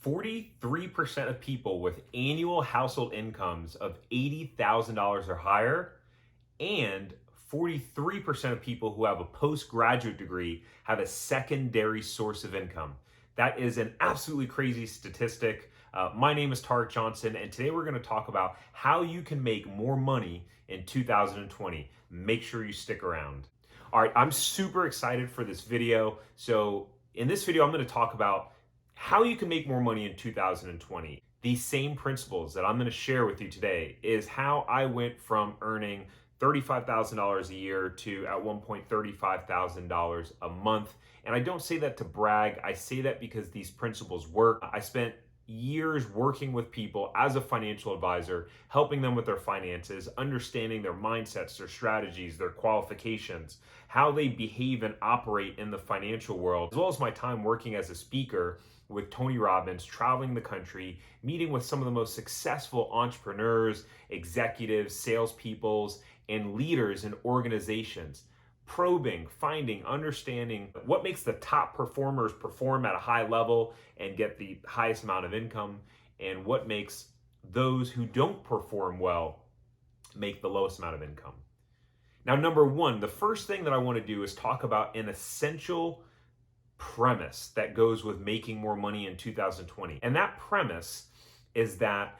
43% of people with annual household incomes of $80,000 or higher, and 43% of people who have a postgraduate degree have a secondary source of income. That is an absolutely crazy statistic. My name is Tariq Johnson, and today we're going to talk about how you can make more money in 2020. Make sure you stick around. All right, I'm super excited for this video. So in this video, I'm going to talk about how you can make more money in 2020. These same principles that I'm going to share with you today is how I went from earning $35,000 a year to at one point $35,000 a month. And I don't say that to brag. I say that because these principles work. I spent years working with people as a financial advisor, helping them with their finances, understanding their mindsets, their strategies, their qualifications, how they behave and operate in the financial world, as well as my time working as a speaker with Tony Robbins, traveling the country, meeting with some of the most successful entrepreneurs, executives, salespeople, and leaders in organizations, probing, finding, understanding what makes the top performers perform at a high level and get the highest amount of income, and what makes those who don't perform well make the lowest amount of income. Now, number one, the first thing that I want to do is talk about an essential premise that goes with making more money in 2020. And that premise is that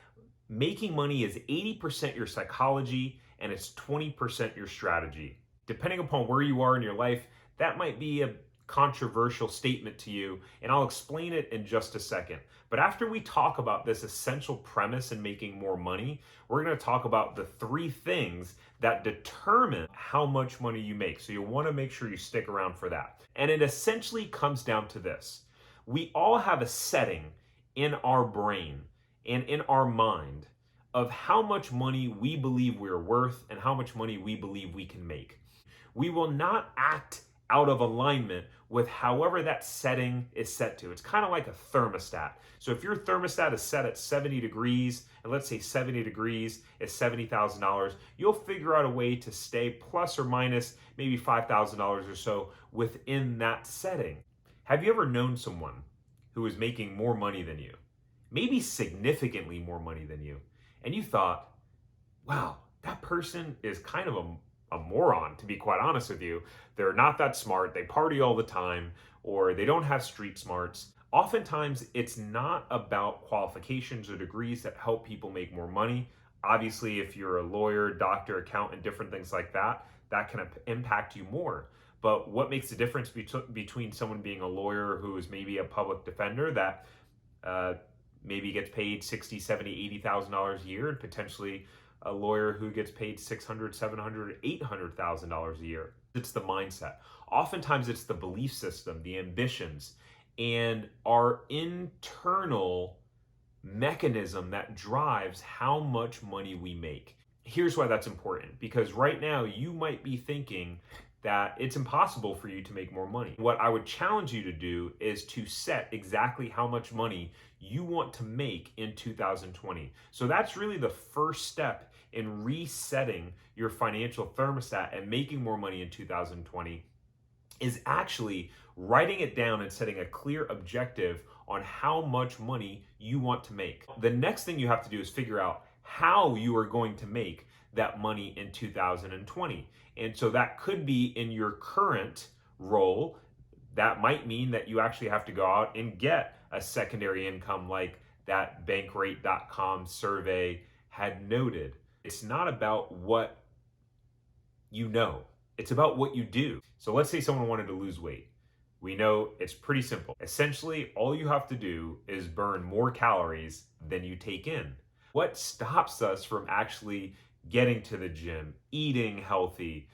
making money is 80% your psychology and it's 20% your strategy. Depending upon where you are in your life, that might be a controversial statement to you, and I'll explain it in just a second. But after we talk about this essential premise in making more money, we're going to talk about the three things that determine how much money you make. So you'll want to make sure you stick around for that. And it essentially comes down to this. We all have a setting in our brain and in our mind of how much money we believe we're worth and how much money we believe we can make. We will not act out of alignment with however that setting is set to. It's kind of like a thermostat. So if your thermostat is set at 70 degrees, and let's say 70 degrees is $70,000, you'll figure out a way to stay plus or minus maybe $5,000 or so within that setting. Have you ever known someone who is making more money than you? Maybe significantly more money than you. And you thought, wow, that person is kind of a moron, to be quite honest with you. They're not that smart, they party all the time, or they don't have street smarts. Oftentimes, it's not about qualifications or degrees that help people make more money. Obviously, if you're a lawyer, doctor, accountant, different things like that, that can impact you more. But what makes the difference between someone being a lawyer who is maybe a public defender that maybe gets paid $60,000, $70,000, $80,000 a year, and potentially a lawyer who gets paid $600,000, $700,000, $800,000 a year? It's the mindset. Oftentimes it's the belief system, the ambitions, and our internal mechanism that drives how much money we make. Here's why that's important, because right now you might be thinking that it's impossible for you to make more money. What I would challenge you to do is to set exactly how much money you want to make in 2020. So that's really the first step in resetting your financial thermostat and making more money in 2020, is actually writing it down and setting a clear objective on how much money you want to make. The next thing you have to do is figure out how you are going to make that money in 2020. And so that could be in your current role. That might mean that you actually have to go out and get a secondary income like that bankrate.com survey had noted. It's not about what you know, it's about what you do. So let's say someone wanted to lose weight. We know it's pretty simple. Essentially, all you have to do is burn more calories than you take in. What stops us from actually getting to the gym, eating healthy,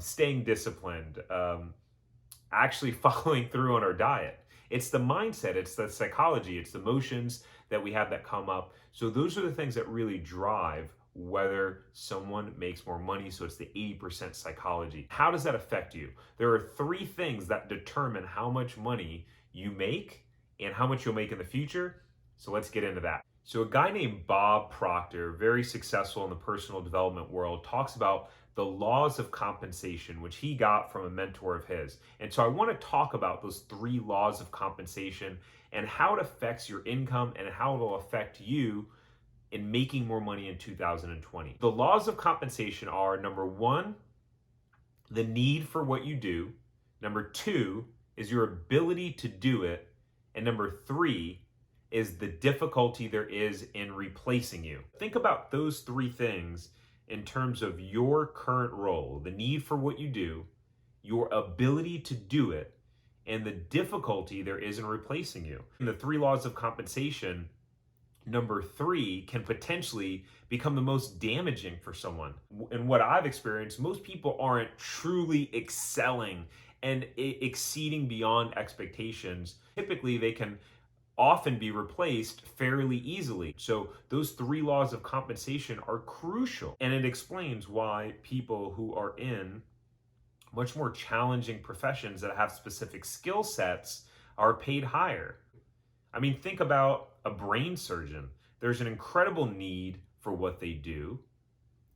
staying disciplined, actually following through on our diet? It's the mindset, it's the psychology, it's the emotions that we have that come up. So those are the things that really drive whether someone makes more money. So it's the 80% psychology. How does that affect you? There are three things that determine how much money you make and how much you'll make in the future. So let's get into that. So a guy named Bob Proctor, very successful in the personal development world, talks about the laws of compensation, which he got from a mentor of his. And so I want to talk about those 3 laws of compensation and how it affects your income and how it'll affect you in making more money in 2020. The laws of compensation are: number 1, the need for what you do; number 2 is your ability to do it; and number 3 is the difficulty there is in replacing you. Think about those 3 things in terms of your current role: the need for what you do, your ability to do it, and the difficulty there is in replacing you. In the 3 laws of compensation, number 3 can potentially become the most damaging for someone. And what I've experienced, most people aren't truly excelling and exceeding beyond expectations. Typically, they can often be replaced fairly easily. So those 3 laws of compensation are crucial. And it explains why people who are in much more challenging professions that have specific skill sets are paid higher. I mean, think about a brain surgeon. There's an incredible need for what they do.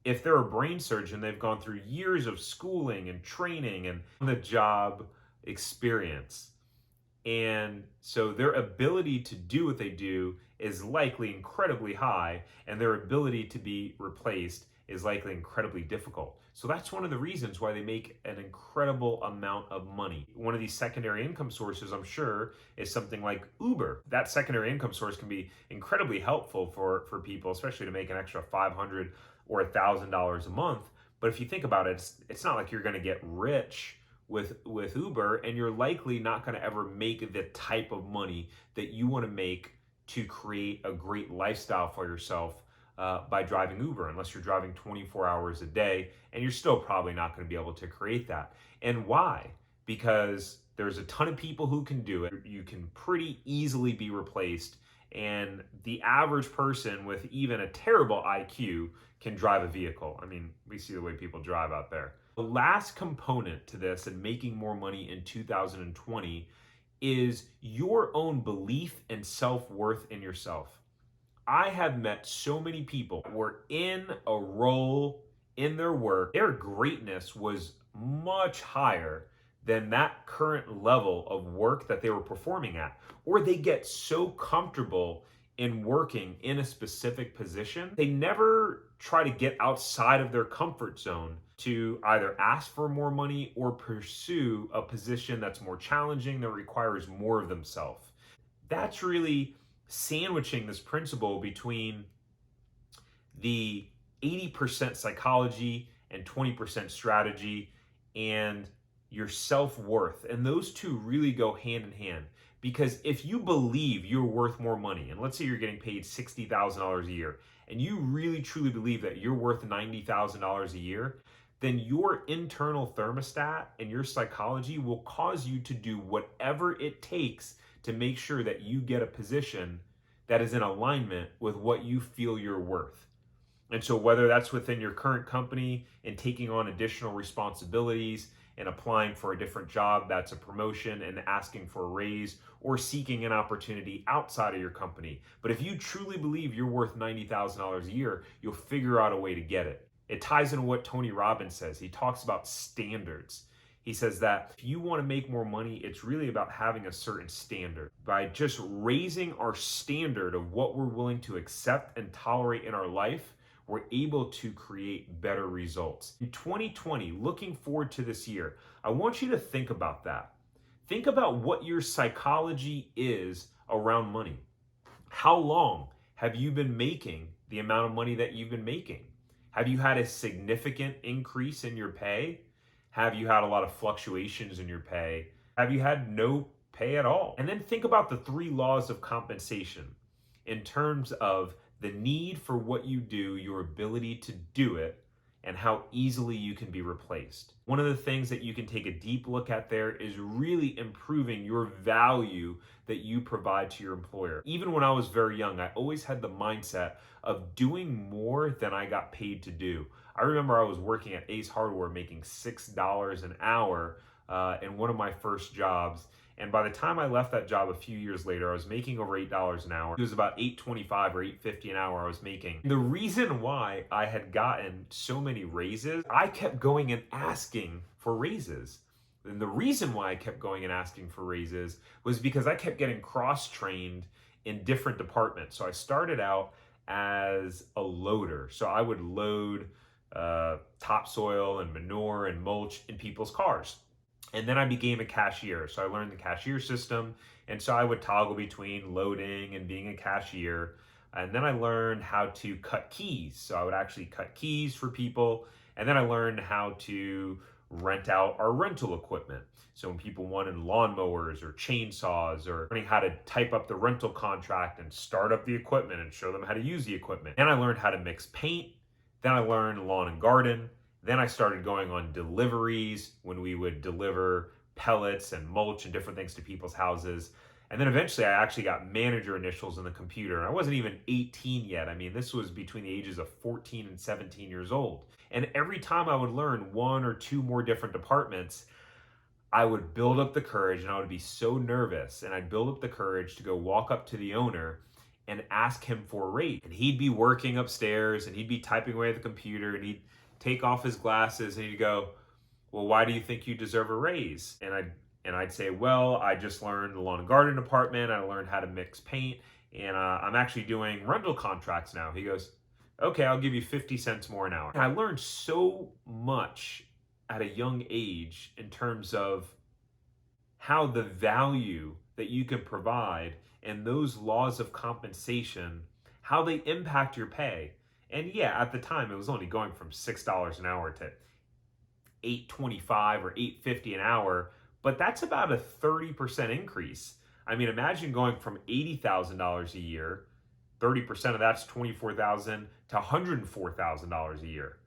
If they're a brain surgeon, they've gone through years of schooling and training and on the job experience. And so their ability to do what they do is likely incredibly high, and their ability to be replaced is likely incredibly difficult. So that's one of the reasons why they make an incredible amount of money. One of these secondary income sources, I'm sure, is something like Uber. That secondary income source can be incredibly helpful for people, especially to make an extra $500 or $1,000 a month. But if you think about it, it's not like you're going to get rich with Uber, and you're likely not going to ever make the type of money that you want to make to create a great lifestyle for yourself by driving Uber, unless you're driving 24 hours a day, and you're still probably not going to be able to create that. And why? Because there's a ton of people who can do it. You can pretty easily be replaced, and the average person with even a terrible IQ can drive a vehicle. I mean, we see the way people drive out there. The last component to this and making more money in 2020 is your own belief and self-worth in yourself. I have met so many people who were in a role in their work, their greatness was much higher than that current level of work that they were performing at. Or they get so comfortable in working in a specific position, they never try to get outside of their comfort zone to either ask for more money or pursue a position that's more challenging, that requires more of themselves. That's really sandwiching this principle between the 80% psychology and 20% strategy and your self-worth. And those two really go hand in hand. Because if you believe you're worth more money, and let's say you're getting paid $60,000 a year, and you really truly believe that you're worth $90,000 a year, then your internal thermostat and your psychology will cause you to do whatever it takes to make sure that you get a position that is in alignment with what you feel you're worth. And so whether that's within your current company and taking on additional responsibilities and applying for a different job that's a promotion and asking for a raise, or seeking an opportunity outside of your company. But if you truly believe you're worth $90,000 a year, you'll figure out a way to get it. It ties into what Tony Robbins says. He talks about standards. He says that if you want to make more money, it's really about having a certain standard. By just raising our standard of what we're willing to accept and tolerate in our life, we're able to create better results. In 2020, looking forward to this year, I want you to think about that. Think about what your psychology is around money. How long have you been making the amount of money that you've been making? Have you had a significant increase in your pay? Have you had a lot of fluctuations in your pay? Have you had no pay at all? And then think about the 3 laws of compensation in terms of the need for what you do, your ability to do it, and how easily you can be replaced. One of the things that you can take a deep look at there is really improving your value that you provide to your employer. Even when I was very young, I always had the mindset of doing more than I got paid to do. I remember I was working at Ace Hardware making $6 an hour in one of my first jobs. And by the time I left that job a few years later, I was making over $8 an hour. It was about $8.25 or $8.50 an hour I was making. The reason why I had gotten so many raises, I kept going and asking for raises. And the reason why I kept going and asking for raises was because I kept getting cross-trained in different departments. So I started out as a loader. So I would load topsoil and manure and mulch in people's cars. And then I became a cashier. So I learned the cashier system. And so I would toggle between loading and being a cashier. And then I learned how to cut keys. So I would actually cut keys for people. And then I learned how to rent out our rental equipment. So when people wanted lawnmowers or chainsaws, or learning how to type up the rental contract and start up the equipment and show them how to use the equipment. Then I learned how to mix paint. Then I learned lawn and garden. Then I started going on deliveries when we would deliver pellets and mulch and different things to people's houses. And then eventually I actually got manager initials in the computer. And I wasn't even 18 yet. I mean, this was between the ages of 14 and 17 years old. And every time I would learn one or two more different departments, I would build up the courage, and I would be so nervous. And I'd build up the courage to go walk up to the owner and ask him for a raise. And he'd be working upstairs and he'd be typing away at the computer, and he'd take off his glasses and he'd go, "Well, why do you think you deserve a raise?" And I'd say, "Well, I just learned the lawn and garden department. I learned how to mix paint, and I'm actually doing rental contracts now." He goes, "Okay, I'll give you 50 cents more an hour." And I learned so much at a young age in terms of how the value that you can provide and those laws of compensation, how they impact your pay. And yeah, at the time, it was only going from $6 an hour to $8.25 or $8.50 an hour, but that's about a 30% increase. I mean, imagine going from $80,000 a year, 30% of that's $24,000 to $104,000 a year.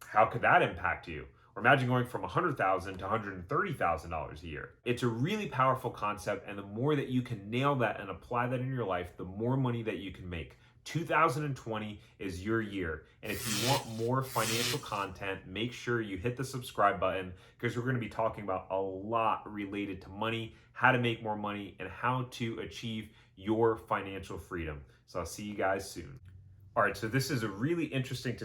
How could that impact you? Or imagine going from $100,000 to $130,000 a year. It's a really powerful concept, and the more that you can nail that and apply that in your life, the more money that you can make. 2020 is your year. And if you want more financial content, make sure you hit the subscribe button, because we're going to be talking about a lot related to money, how to make more money, and how to achieve your financial freedom. So I'll see you guys soon. All right, so this is a really interesting